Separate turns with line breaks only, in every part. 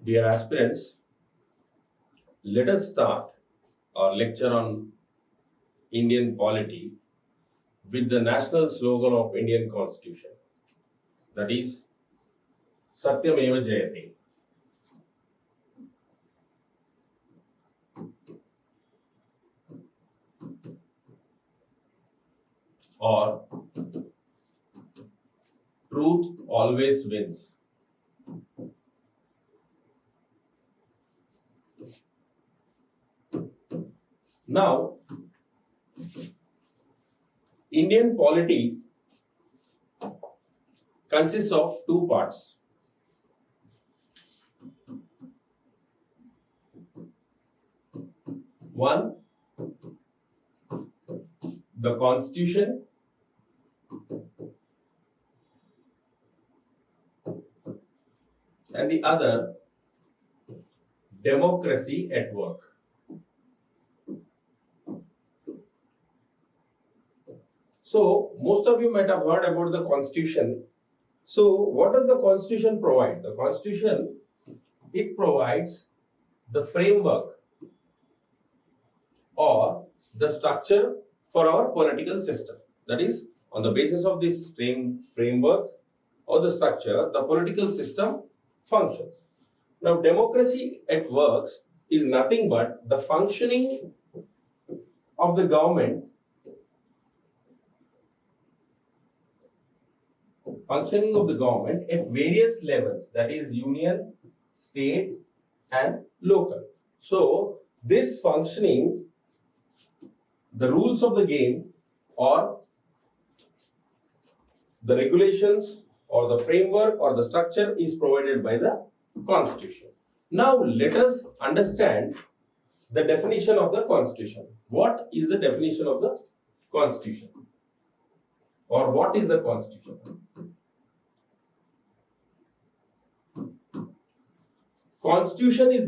Dear aspirants, let us start our lecture on Indian polity with the national slogan of Indian Constitution, that is Satyameva Jayate. Or truth always wins. Now, Indian polity consists of two parts. One, the Constitution, and the other, democracy at work. So, most of you might have heard about the Constitution. So, what does the Constitution provide? The Constitution, it provides the framework or the structure for our political system. That is, on the basis of this framework or the structure, the political system functions. Now, democracy at works is nothing but the functioning of the government at various levels, that is union, state and local. So, this functioning, the rules of the game or the regulations or the framework or the structure is provided by the Constitution. Now, let us understand the definition of the Constitution. What is the definition of the Constitution? Or what is the Constitution? Constitution is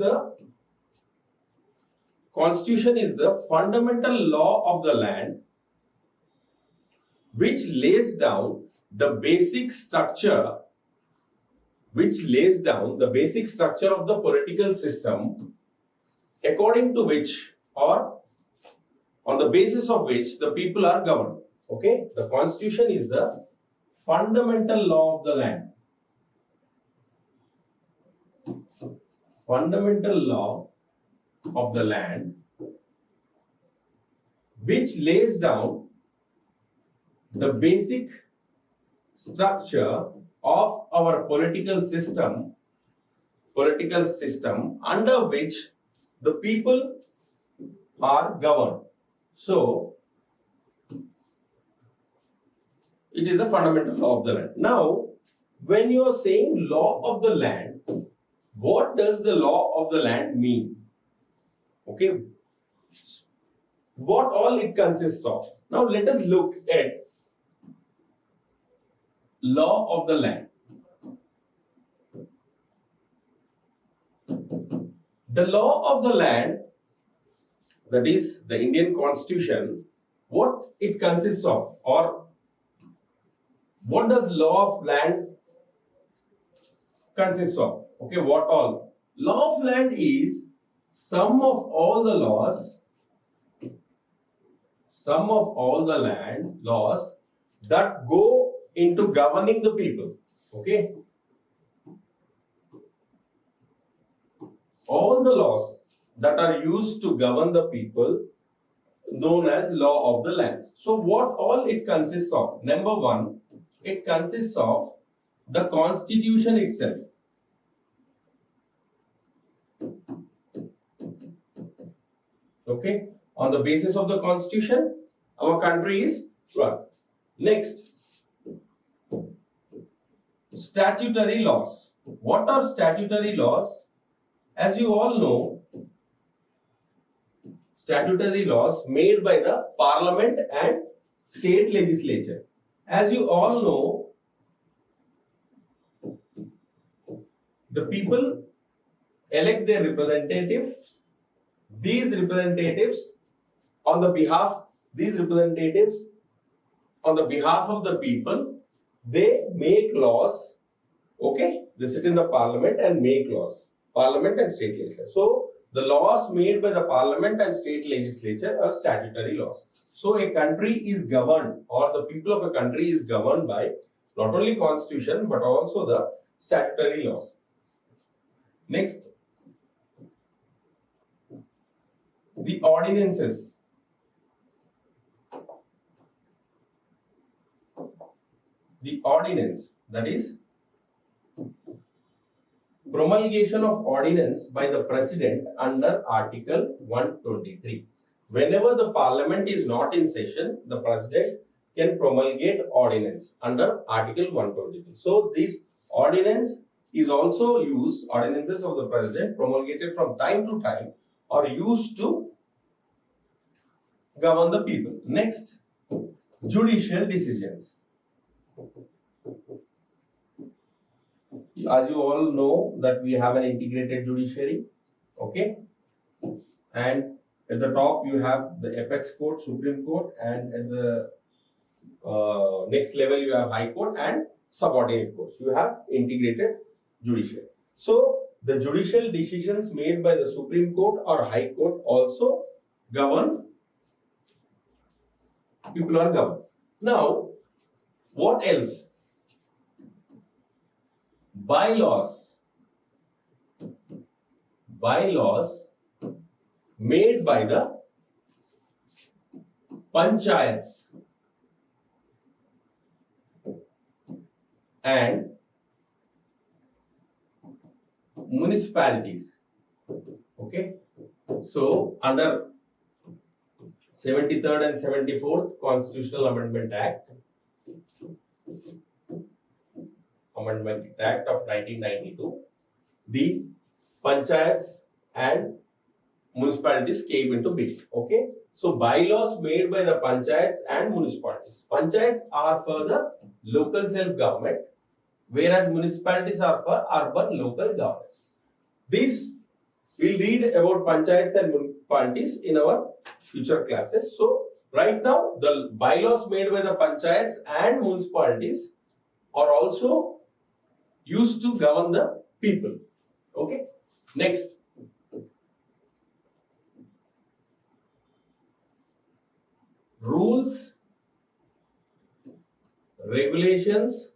the fundamental law of the land which lays down the basic structure of the political system, according to which or on the basis of which the people are governed. Okay, the Constitution is the fundamental law of the land. Fundamental law of the land which lays down the basic structure of our political system under which the people are governed. So, it is the fundamental law of the land. Now, when you are saying law of the land, what does the law of the land mean? Okay, what all it consists of? Now, let us look at law of the land. The law of the land, that is the Indian Constitution, what it consists of, or what does law of land consist of? Okay, what all? Law of land is sum of all the laws, land laws that go into governing the people. Okay, all the laws that are used to govern the people known as law of the land. So, what all it consists of? Number one, it consists of the Constitution itself. Okay, on the basis of the Constitution, our country is run. Next, statutory laws. What are statutory laws? As you all know, statutory laws made by the Parliament and state legislature. As you all know, the people elect their representatives. These representatives on the behalf of the people, they make laws. Okay, they sit in the Parliament and make laws. Parliament and state legislature. So the laws made by the Parliament and state legislature are statutory laws. So a country is governed, or the people of a country is governed by not only constitution but also the statutory laws. Next, the ordinances. The ordinance, that is promulgation of ordinance by the president under Article 123. Whenever the parliament is not in session, the president can promulgate ordinance under Article 123. So this ordinance is also used, ordinances of the president promulgated from time to time are used to govern the people. Next, judicial decisions. As you all know that we have an integrated judiciary, okay, and at the top you have the apex court, Supreme Court, and at the next level you have High Court and subordinate courts. You have integrated judiciary. So the judicial decisions made by the Supreme Court or High Court also govern, people are governed. Now, what else? Bylaws. Bylaws made by the panchayats and municipalities. Okay, so under 73rd and 74th Constitutional Amendment Act of 1992, the panchayats and municipalities came into being. Okay, so bylaws made by the panchayats and municipalities. Panchayats are for the local self-government, whereas municipalities are for urban local governance. This we'll read about panchayats and municipalities in our future classes. So right now the bylaws made by the panchayats and municipalities are also used to govern the people. Okay. Next, rules, regulations,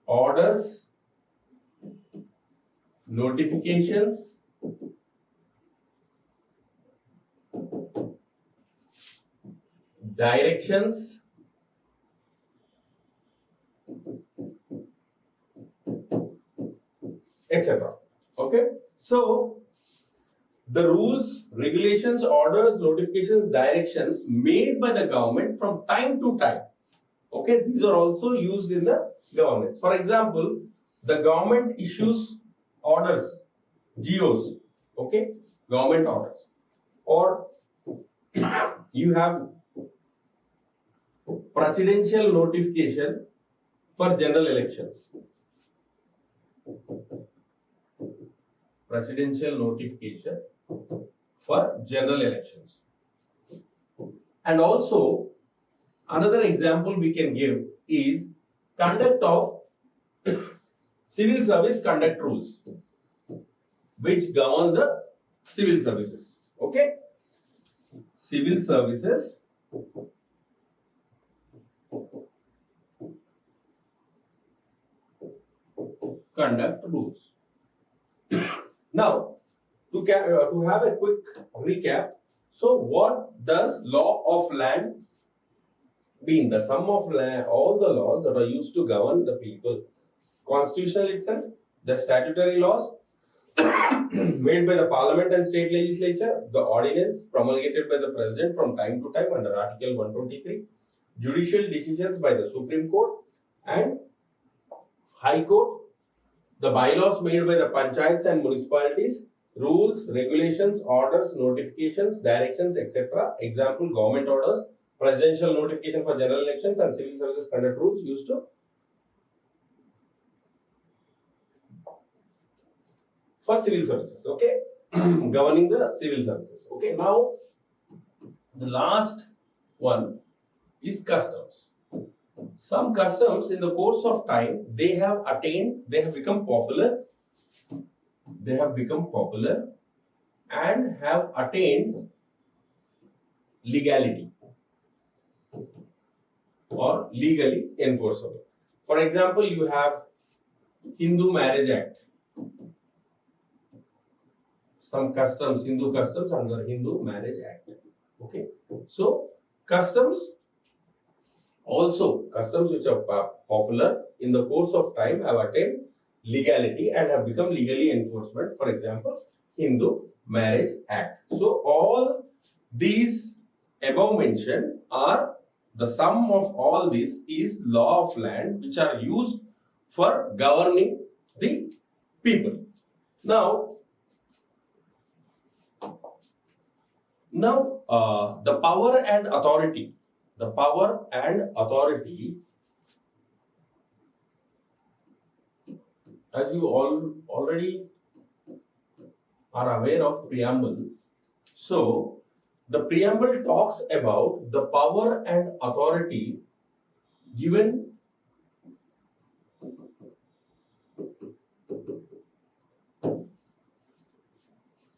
orders, notifications, directions, etc. Okay, so the rules, regulations, orders, notifications, directions made by the government from time to time. Okay, these are also used in the governments. For example, the government issues orders, GOs. Okay, government orders, or you have presidential notification for general elections. Presidential notification for general elections. And also another example we can give is conduct of civil service conduct rules, which govern the civil services. Okay, civil services conduct rules. Now, to have a quick recap, so what does law of land mean? The sum of all the laws that are used to govern the people. Constitution itself, the statutory laws made by the parliament and state legislature, the ordinance promulgated by the president from time to time under Article 123, judicial decisions by the Supreme Court and High Court, the bylaws made by the panchayats and municipalities, rules, regulations, orders, notifications, directions, etc. Example, government orders, presidential notification for general elections, and civil services conduct rules used to for civil services. Okay, governing the civil services. Okay, now the last one is customs. some customs in the course of time, they have become popular and have attained legality or legally enforceable. For example, you have Hindu Marriage Act. Some customs, Hindu customs under Hindu Marriage Act. Okay. So, customs which are popular in the course of time have attained legality and have become legally enforcement. For example, Hindu Marriage Act. So, all these above mentioned are the sum of all this is law of land which are used for governing the people. Now, the power and authority. As you all already are aware of preamble. So, the preamble talks about the power and authority given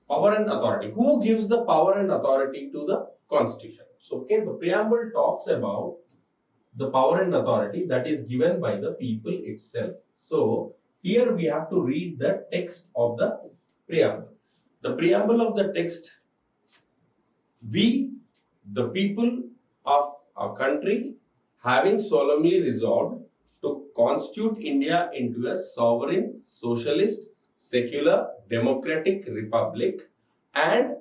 power and authority. Who gives the power and authority to the Constitution? So, okay, the preamble talks about the power and authority that is given by the people itself. So, here we have to read the text of the preamble. The preamble of the text, we, the people of a country, having solemnly resolved to constitute India into a sovereign, socialist, secular, democratic republic and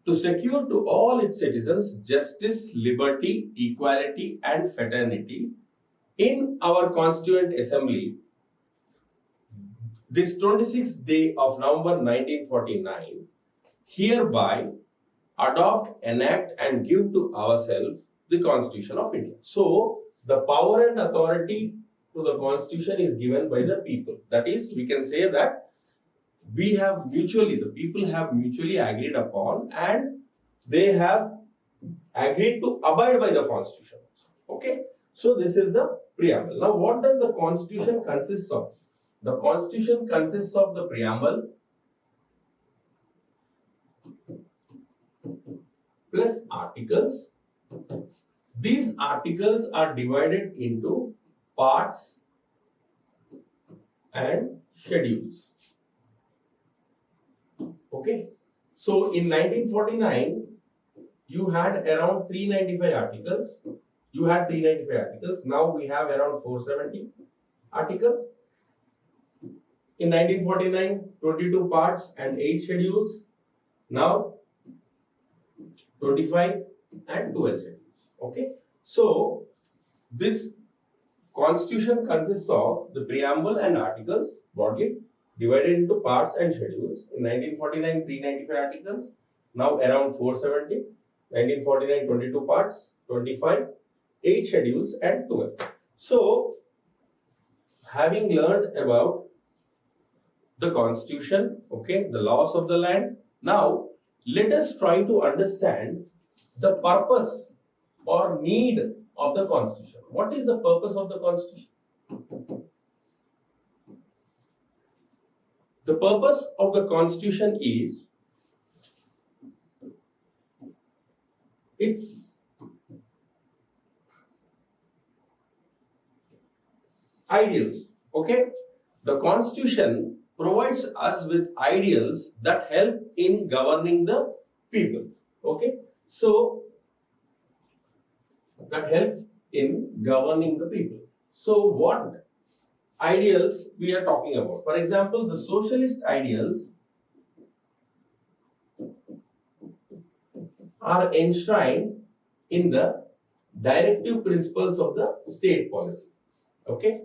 to secure to all its citizens justice, liberty, equality and fraternity in our Constituent Assembly this 26th day of November 1949 hereby adopt, enact and give to ourselves the Constitution of India. So, the power and authority to the Constitution is given by the people. That is, we can say that the people have mutually agreed upon and they have agreed to abide by the Constitution. Okay. So, this is the preamble. Now, what does the Constitution consist of? The Constitution consists of the preamble plus articles. These articles are divided into parts and schedules. Okay. So, in 1949, you had around 395 articles. Now, we have around 470 articles. In 1949, 22 parts and 8 schedules. Now, 25 and 12 schedules. Okay. So, this Constitution consists of the preamble and articles broadly divided into parts and schedules. In 1949, 395 articles. Now, around 470. 1949, 22 parts, 25, 8 schedules and 12. So, having learned about the Constitution, okay, the laws of the land. Now, let us try to understand the purpose or need of the Constitution. What is the purpose of the Constitution? The purpose of the Constitution is its ideals. Okay, the Constitution provides us with ideals that help in governing the people. Okay, so that help in governing the people. So what ideals we are talking about? For example, the socialist ideals are enshrined in the directive principles of the state policy. Okay,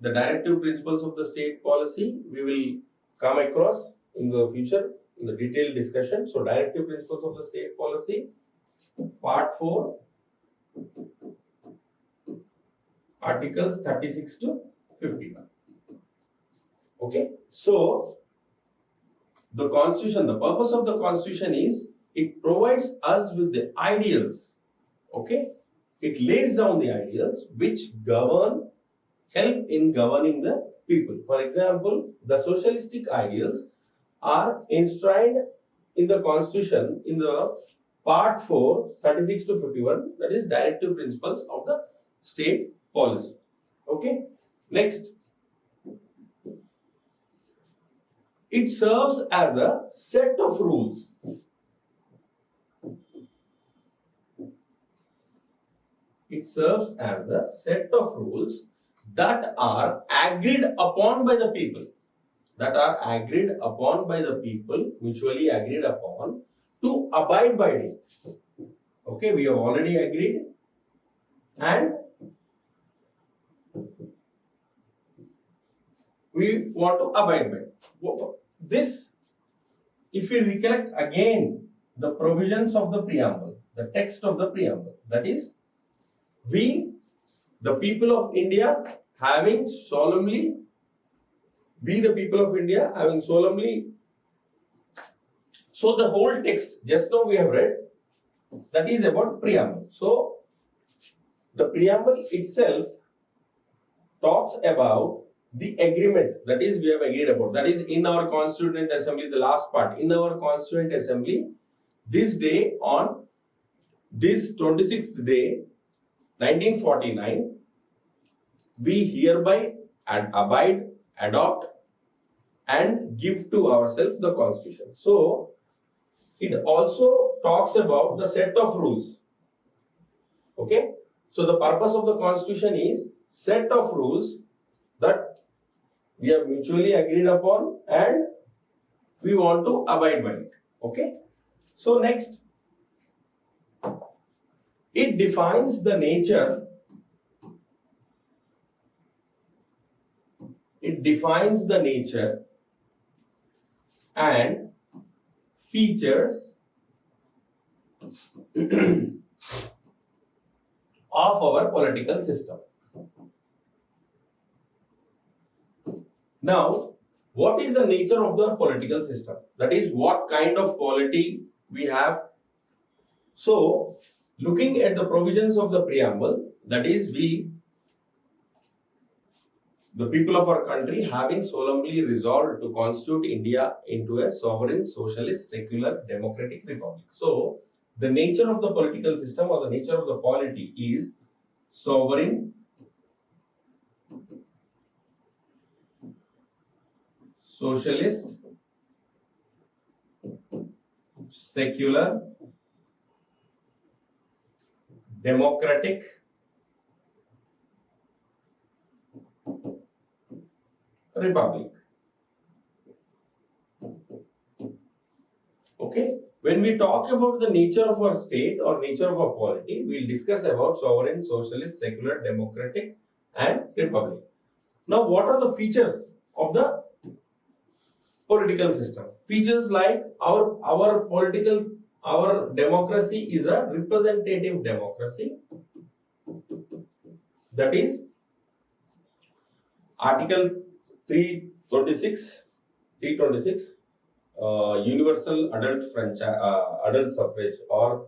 the directive principles of the state policy we will come across in the future in the detailed discussion. So, directive principles of the state policy, part 4, articles 36 to 51. Okay, so the Constitution, the purpose of the Constitution is it provides us with the ideals. Okay, it lays down the ideals which help in governing the people. For example, the socialistic ideals are enshrined in the constitution in the part 4, 36 to 51, that is directive principles of the state policy. Okay. Next, it serves as a set of rules. It serves as a set of rules that are agreed upon by the people. Mutually agreed upon, to abide by it. Okay, we have already agreed, and we want to abide by it. This, if you recollect again the provisions of the preamble, the text of the preamble, that is, we, the people of India, having solemnly, so the whole text, just now we have read, that is about preamble. So, the preamble itself talks about the agreement, that is, we have agreed about, that is in our Constituent Assembly, the last part, in our Constituent Assembly, this day, on this 26th day, 1949, we hereby abide, adopt, and give to ourselves the Constitution. So, it also talks about the set of rules. Okay? So, the purpose of the Constitution is set of rules that we have mutually agreed upon and we want to abide by it. Okay? So, next, it defines the nature. And features of our political system. Now, what is the nature of the political system? That is, what kind of polity we have. So, looking at the provisions of the preamble, that is, the people of our country, having solemnly resolved to constitute India into a sovereign, socialist, secular, democratic republic. So, the nature of the political system or the nature of the polity is sovereign, socialist, secular, democratic, republic. Okay, when we talk about the nature of our state or nature of our polity, we will discuss about sovereign, socialist, secular, democratic, and republic. Now, what are the features of the political system? Features like our democracy is a representative democracy. That is, Article 326, universal adult suffrage, or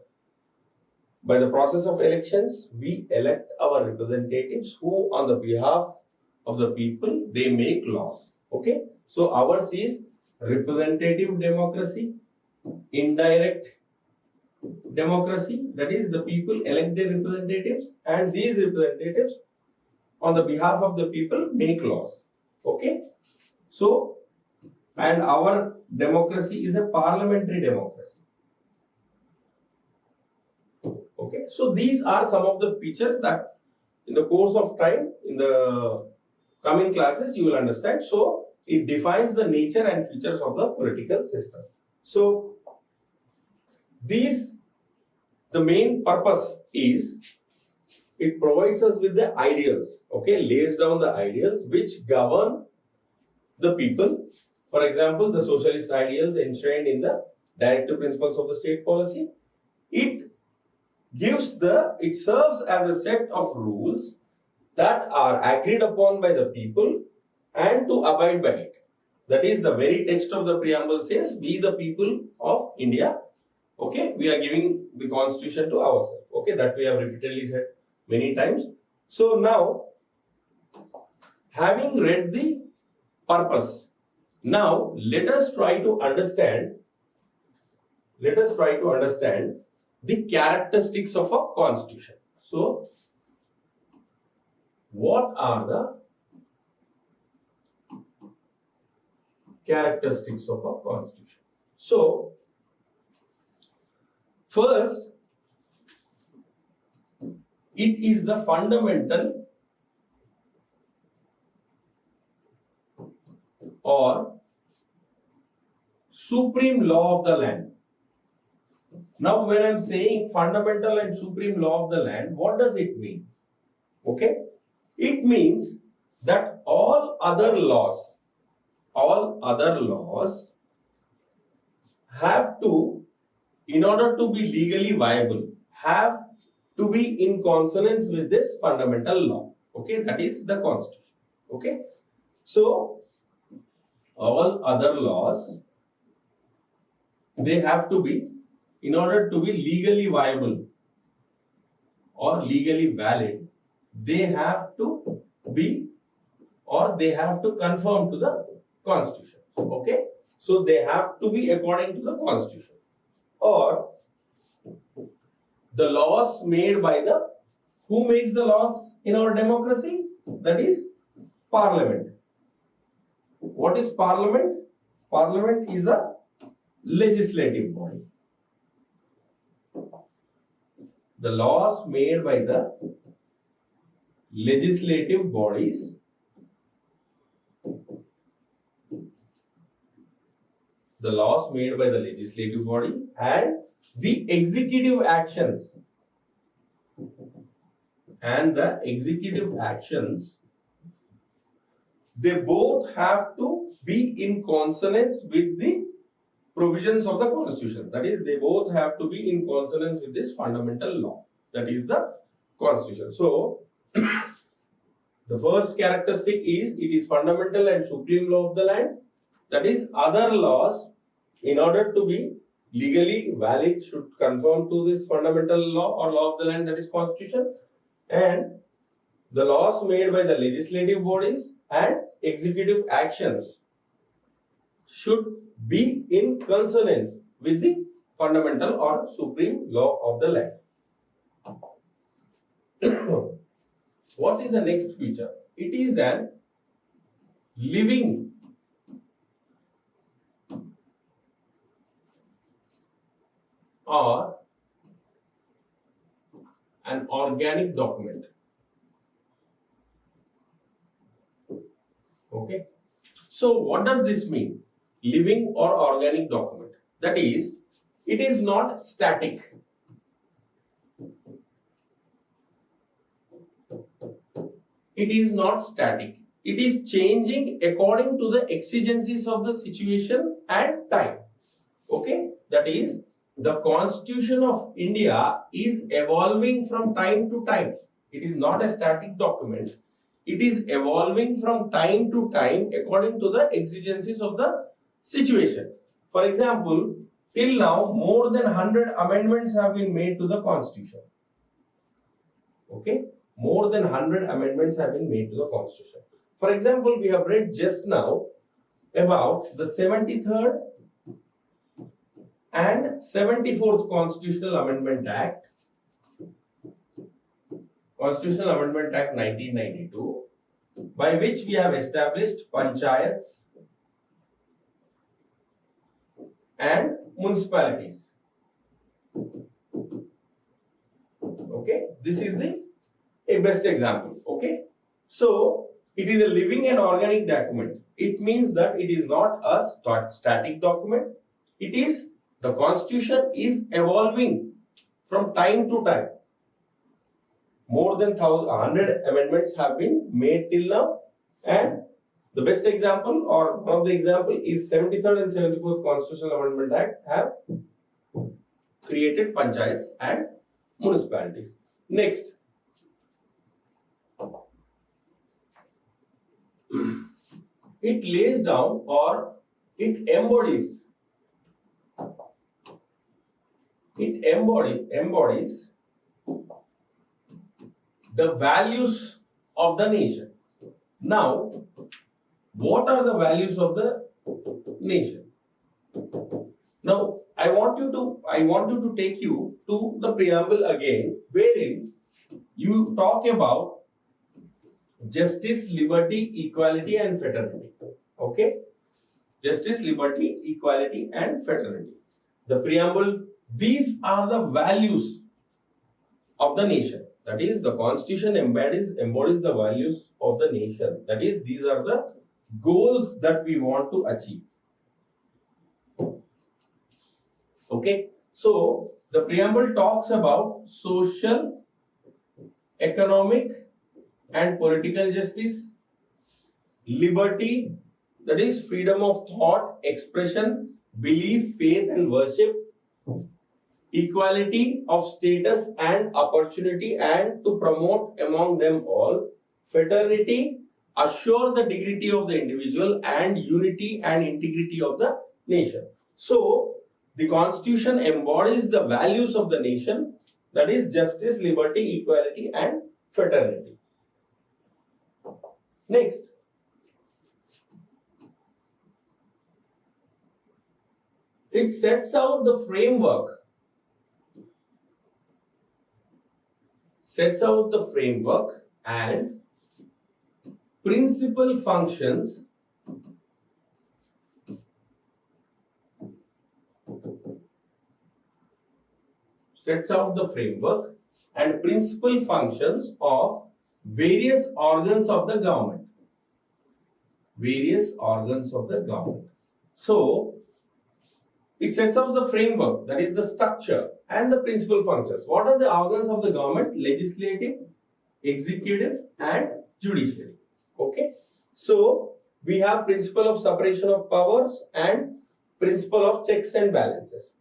by the process of elections, we elect our representatives who, on the behalf of the people, they make laws. Okay, so ours is representative democracy, indirect democracy, that is, the people elect their representatives and these representatives, on the behalf of the people, make laws. Okay, so, and our democracy is a parliamentary democracy. Okay, so these are some of the features that in the course of time, in the coming classes, you will understand. So, it defines the nature and features of the political system. So, the main purpose is, it provides us with the ideals, okay, lays down the ideals which govern the people. For example, the socialist ideals enshrined in the directive principles of the state policy. It serves as a set of rules that are agreed upon by the people and to abide by it. That is, the very text of the preamble says, we the people of India, okay, we are giving the constitution to ourselves. Okay, that we have repeatedly said. many times. So now, having read the purpose, now let us try to understand the characteristics of a constitution. So, what are the characteristics of a constitution? So, first, it is the fundamental or supreme law of the land. Now, when I am saying fundamental and supreme law of the land, what does it mean? Okay, it means that all other laws have to, in order to be legally viable, have to be in consonance with this fundamental law. Okay, that is the constitution. Okay, so all other laws, they have to be, in order to be legally viable or legally valid, they have to be, or they have to conform to the constitution. Okay, so they have to be according to the constitution, or the laws made by the, who makes the laws in our democracy? That is Parliament. What is Parliament? Parliament is a legislative body. The laws made by the legislative bodies and the executive actions they both have to be in consonance with the provisions of the constitution. That is, they both have to be in consonance with this fundamental law, that is the constitution. So the first characteristic is, it is fundamental and supreme law of the land. That is, other laws, in order to be legally valid, should conform to this fundamental law or law of the land, that is constitution. And the laws made by the legislative bodies and executive actions should be in consonance with the fundamental or supreme law of the land. What is the next feature? It is an living or an organic document. Okay. So what does this mean? Living or organic document. That is, it is not static. It is not static. It is changing according to the exigencies of the situation and time. Okay. That is, the Constitution of India is evolving from time to time. It is not a static document. It is evolving from time to time according to the exigencies of the situation. For example, till now, more than 100 amendments have been made to the Constitution. Okay? More than 100 amendments have been made to the Constitution. For example, we have read just now about the 73rd and 74th Constitutional Amendment Act. Constitutional Amendment Act 1992, by which we have established panchayats and municipalities. Okay, this is a best example. Okay, so it is a living and organic document. It means that it is not a static document. It is, the Constitution is evolving from time to time. More than 100 amendments have been made till now, and the best example or one of the example is 73rd and 74th Constitutional Amendment Act have created panchayats and municipalities. Next, it lays down or it embodies the values of the nation. Now, what are the values of the nation? Now, I want you to take you to the preamble again, wherein you talk about justice, liberty, equality, and fraternity. Okay? Justice, liberty, equality, and fraternity. The preamble, these are the values of the nation. That is, the constitution embodies the values of the nation. That is, these are the goals that we want to achieve. Okay, so the preamble talks about social, economic, and political justice, liberty, that is freedom of thought, expression, belief, faith, and worship, equality of status and opportunity, and to promote among them all fraternity, assure the dignity of the individual, and unity and integrity of the nation. So, the constitution embodies the values of the nation, that is justice, liberty, equality, and fraternity. Next, it sets out the framework. And principal functions of various organs of the government. So, it sets out the framework, that is the structure, and the principal functions. What are the organs of the government? Legislative, executive, and judiciary. Okay. So, we have principle of separation of powers and principle of checks and balances.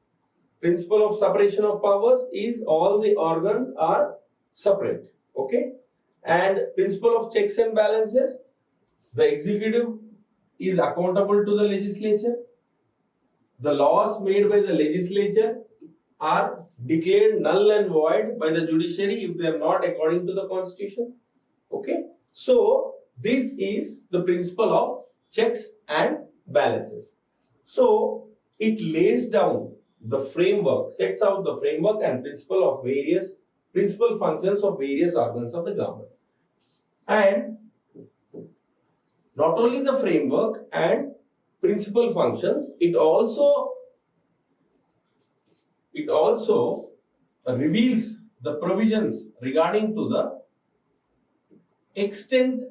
Principle of separation of powers is all the organs are separate. Okay. And principle of checks and balances, the executive is accountable to the legislature. The laws made by the legislature are declared null and void by the judiciary if they are not according to the constitution. Okay. So, this is the principle of checks and balances. So, it lays down the framework, sets out the framework and principle functions of various organs of the government. And not only the framework and principal functions, it also reveals the provisions regarding to the extent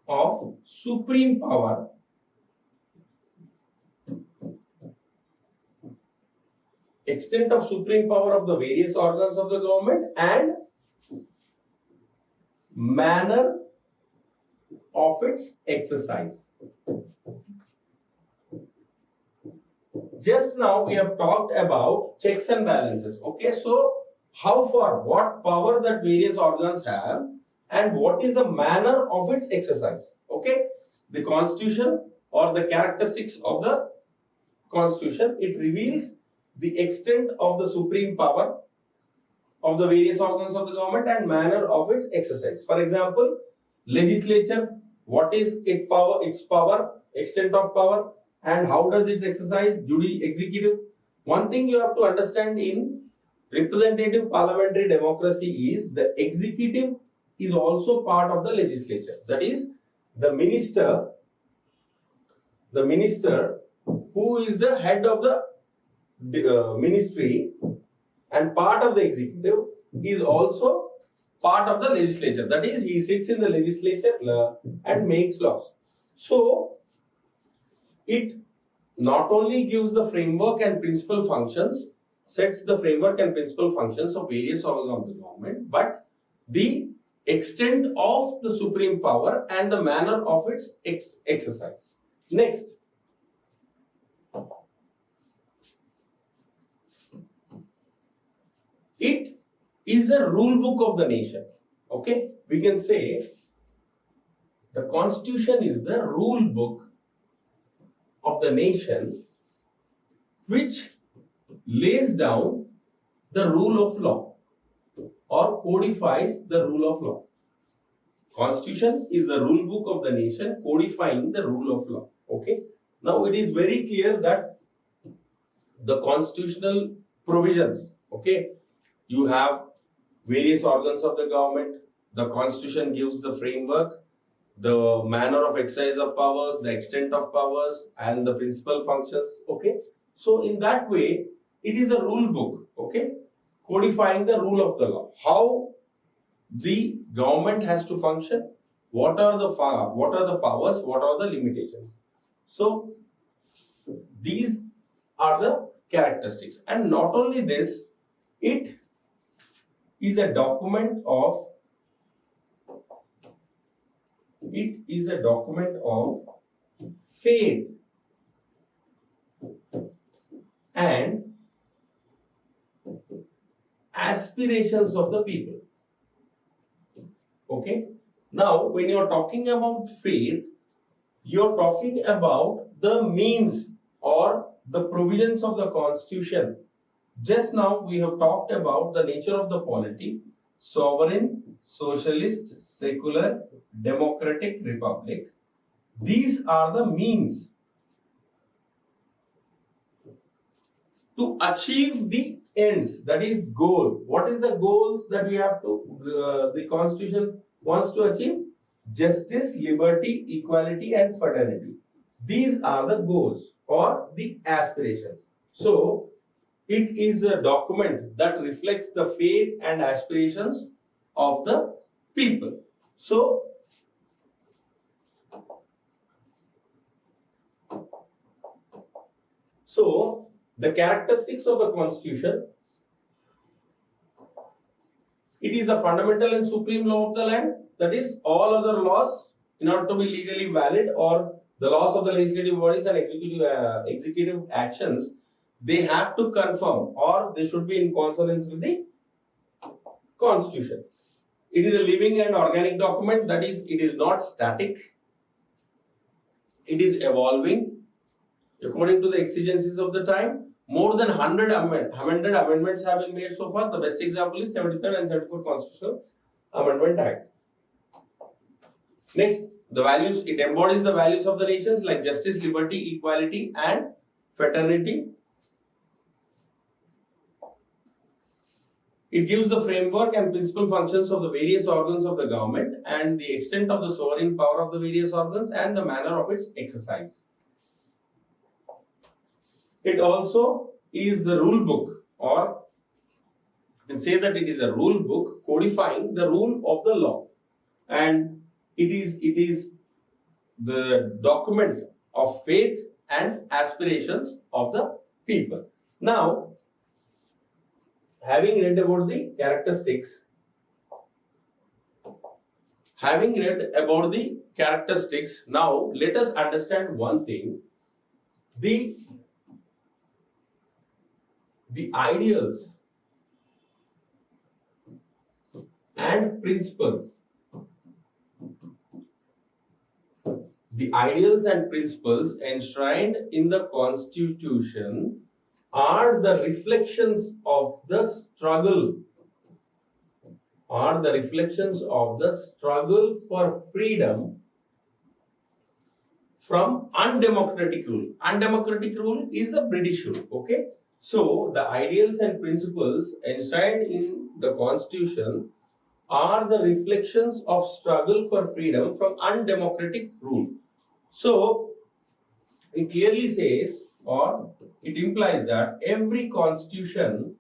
of supreme power of the various organs of the government and manner of its exercise. Just now we have talked about checks and balances. Okay, so how far, what power that various organs have and what is the manner of its exercise. Okay, the constitution or the characteristics of the constitution, it reveals the extent of the supreme power of the various organs of the government and manner of its exercise. For example, legislature, what is its power, extent of power, and how does it exercise? Executive. One thing you have to understand in representative parliamentary democracy is the executive is also part of the legislature. That is, the minister who is the head of the ministry and part of the executive is also part of the legislature. That is, he sits in the legislature and makes laws. So, it not only gives the framework and principal functions, sets the framework and principal functions of various organs of the government, but the extent of the supreme power and the manner of its exercise. Next. It is a rule book of the nation. Okay, we can say the constitution is the rule book of the nation which lays down the rule of law. or codifies the rule of law. Constitution is the rule book of the nation codifying the rule of law. Okay. Now it is very clear that the constitutional provisions, okay, you have various organs of the government. The constitution gives the framework, the manner of exercise of powers, the extent of powers, and the principal functions. Okay. So in that way, it is a rule book, okay, codifying the rule of the law. How the government has to function, what are the powers, what are the limitations. So these are the characteristics, and not only this, it is a document of faith and aspirations of the people. Okay. Now, when you are talking about faith, you are talking about the means or the provisions of the constitution. Just now we have talked about the nature of the polity: sovereign, socialist, secular, democratic, republic. These are the means to achieve the ends, that is goal. What is the goals that we have to, the constitution wants to achieve? Justice, liberty, equality, and fraternity. These are the goals or the aspirations. So it is a document that reflects the faith and aspirations of the people. So the characteristics of the constitution: it is the fundamental and supreme law of the land. That is, all other laws, in order to be legally valid, or the laws of the legislative bodies and executive actions, they have to conform or they should be in consonance with the constitution. It is a living and organic document. That is, it is not static. It is evolving according to the exigencies of the time. More than 100 amendments have been made so far. The best example is 73rd and 74th Constitutional Amendment Act. Next, the values. It embodies the values of the nations like justice, liberty, equality, and fraternity. It gives the framework and principal functions of the various organs of the government and the extent of the sovereign power of the various organs and the manner of its exercise. It also is the rule book, or you can say that it is a rule book codifying the rule of the law, and it is the document of faith and aspirations of the people. Now, having read about the characteristics, now let us understand one thing: the ideals and principles. The ideals and principles enshrined in the Constitution are the reflections of the struggle, for freedom from undemocratic rule. Undemocratic rule is the British rule. Okay. So the ideals and principles enshrined in the Constitution are the reflections of struggle for freedom from undemocratic rule. So it clearly says, or it implies, that every constitution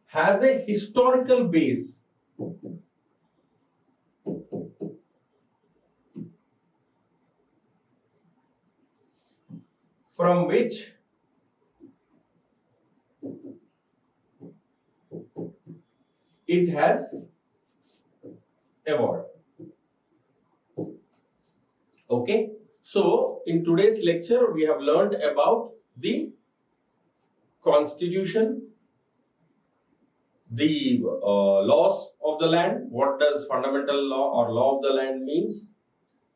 has a historical base from which it has evolved. Okay, so in today's lecture we have learned about the Constitution, the laws of the land. What does fundamental law or law of the land means?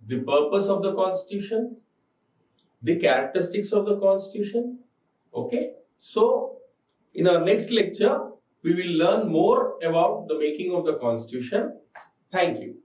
The purpose of the Constitution, the characteristics of the Constitution, Okay. So, in our next lecture, we will learn more about the making of the Constitution. Thank you.